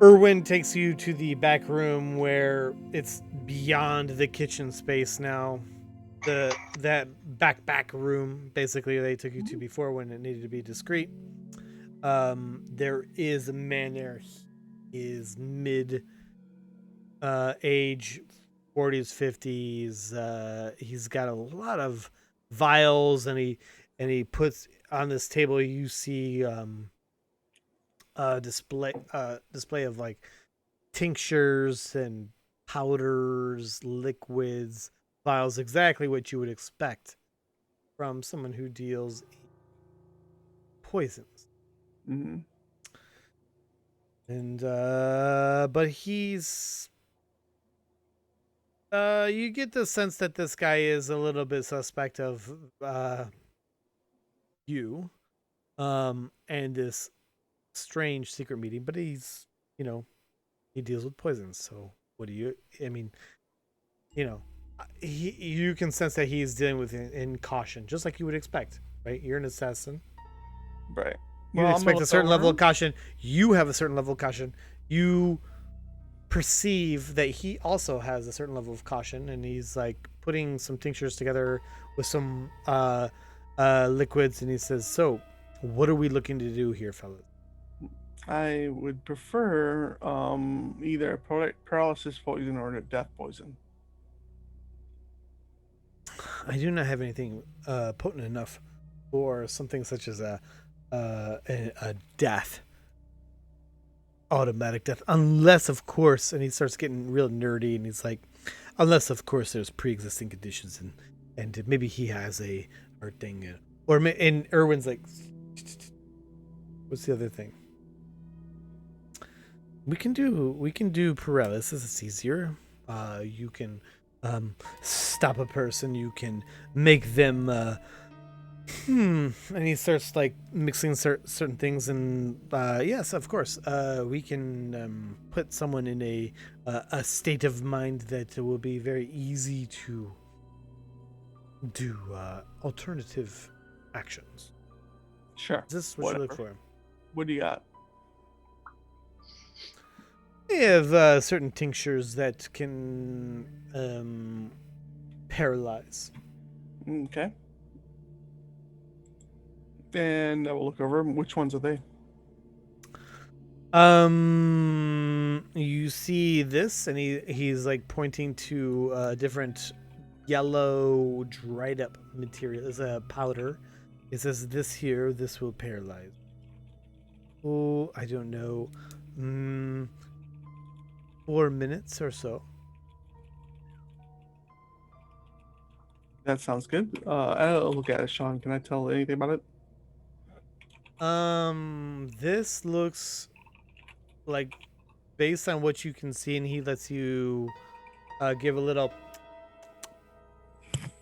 Erwin takes you to the back room where it's beyond the kitchen space now. That back room basically they took you to before when it needed to be discreet. There is a man there. He is mid age, 40s, 50s. He's got a lot of vials, and he puts on this table. You see display of like tinctures and powders, liquids, vials, exactly what you would expect from someone who deals in poisons. Mm-hmm. And but he's you get the sense that this guy is a little bit suspect of you and this strange secret meeting, but he's, you know, he deals with poisons. So what do you, I mean, you know, you can sense that he's dealing with in caution, just like you would expect, right? You're an assassin. Right. You'd Well, I'm gonna expect a look certain level of over. caution. You have a certain level of caution. You perceive that he also has a certain level of caution, and he's like putting some tinctures together with some liquids, and he says, "So, what are we looking to do here, fellas?" I would prefer either a paralysis poison or a death poison. I do not have anything potent enough for something such as a death, automatic death, unless of course, and he starts getting real nerdy, and he's like, unless of course there's pre-existing conditions, and maybe he has a heart thing, and Irwin's like, what's the other thing? We can do paralysis. It's easier. You can stop a person. You can make them and he starts like mixing certain things, and yes, of course, we can put someone in a state of mind that will be very easy to do alternative actions. Sure. Is this what you look Whatever. for? What do you got? We have certain tinctures that can paralyze. Okay. And I will look over 'em. Which ones are they? You see this, and he's like pointing to different yellow dried up material. It's a powder. It says this here. This will paralyze. Oh, I don't know. Mm, 4 minutes or so. That sounds good. I'll look at it, Sean. Can I tell anything about it? This looks like, based on what you can see, and he lets you give a little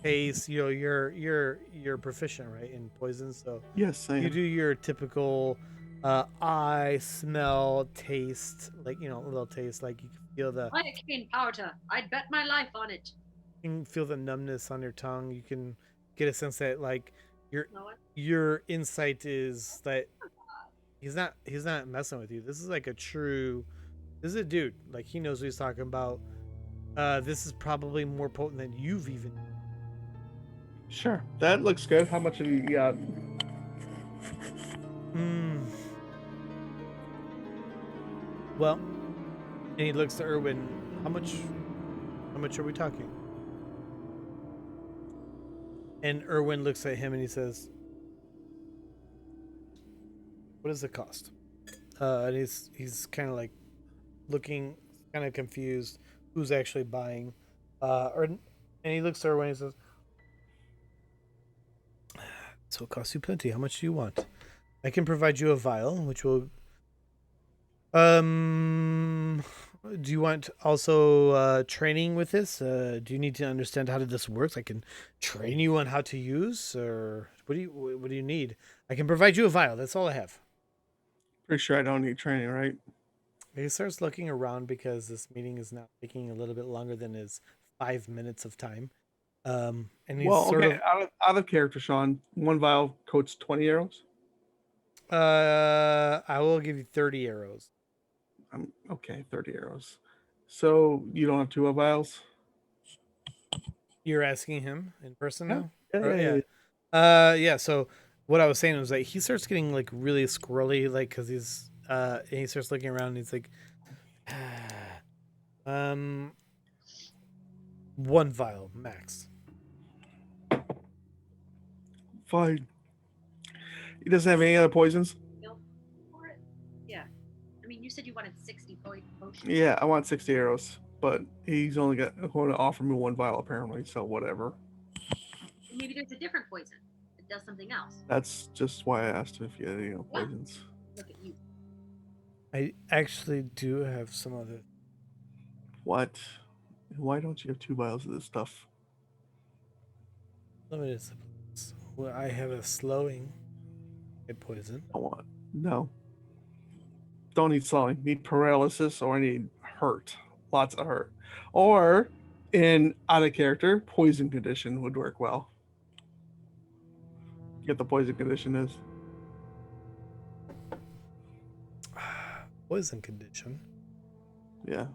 taste. You know, you're proficient, right, in poison, so Yes, I you am. do your typical eye, smell, taste, like, you know, a little taste, like you can feel the Lidocaine powder. I'd bet my life on it. you can feel the numbness on your tongue. You can get a sense that like your Know it? your insight is that he's not messing with you. This is like a true, this is a dude. Like, he knows what he's talking about. This is probably more potent than you've even. Sure. That looks good. How much have you got? Mm. Well, and he looks to Irwin. How much are we talking? And Irwin looks at him and he says, "What does it cost?" And he's kind of like looking, kind of confused, who's actually buying. And he looks to Irwin and he says, "So it costs you plenty. How much do you want? I can provide you a vial, which will. Um, do you want also training with this? Do you need to understand how this works? I can train you on how to use, or what do you need? I can provide you a vial. That's all I have." Pretty sure I don't need training, right? He starts looking around because this meeting is now taking a little bit longer than his 5 minutes of time. And he's Well, sort okay. of, Out of character, Sean. One vial coats 20 arrows. I will give you 30 arrows. Okay, 30 arrows. So you don't have 2 vials? You're asking him in person Yeah. now? Yeah, Or- yeah, yeah. yeah. So what I was saying was like he starts getting like really squirrely, like because and he starts looking around and he's like, um, 1 vial max. Fine. He doesn't have any other poisons? Go for it. Yeah. I mean, you said you wanted 60 potions. Yeah, I want 60 arrows, but he's only going to offer me 1 vial apparently, so whatever. Maybe there's a different poison that does something else. That's just why I asked if you had any poisons. Look at you. I actually do have some other. What? Why don't you have 2 vials of this stuff? Limited supplies. Well, I have a slowing poison. I want. No. Don't need slowing. Need paralysis or I need hurt. Lots of hurt. Or in out of character, poison condition would work well. Get the poison condition is. Poison condition. Yeah.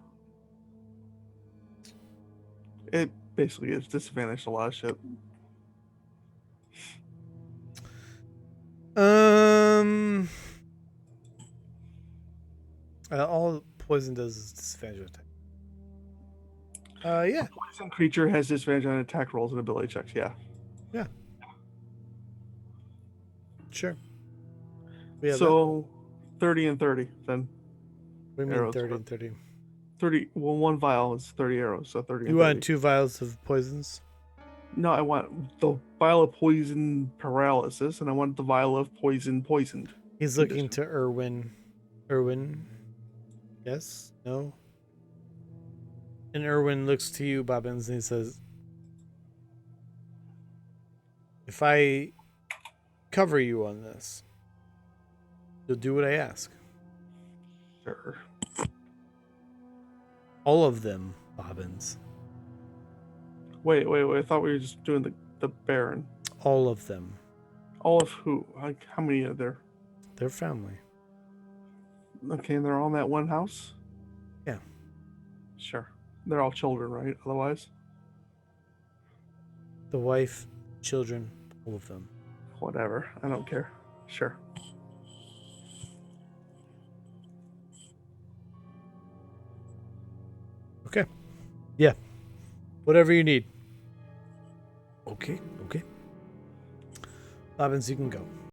It basically is disadvantaged a lot of shit. All poison does is disadvantage attack. Yeah. A poison creature has disadvantage on attack rolls and ability checks. Yeah. Sure. Yeah. So 30 and 30 then. What do you mean arrows 30 for- and 30? 30. Well, 1 vial is 30 arrows, so 30 You and want 30. 2 vials of poisons? No, I want the vial of poison paralysis, and I want the vial of poisoned. He's looking to Irwin. Irwin? Yes? No? And Irwin looks to you, Bobbins, and he says, if I cover you on this, you'll do what I ask. Sure. All of them, Bobbins. Wait. I thought we were just doing the Baron. All of them. All of who? Like, how many are there? Their family. Okay, and they're all in that one house? Yeah. Sure. They're all children, right? Otherwise? The wife, children, all of them. Whatever. I don't care. Sure. Okay. Yeah. Whatever you need. Okay. Bobbins, you can go.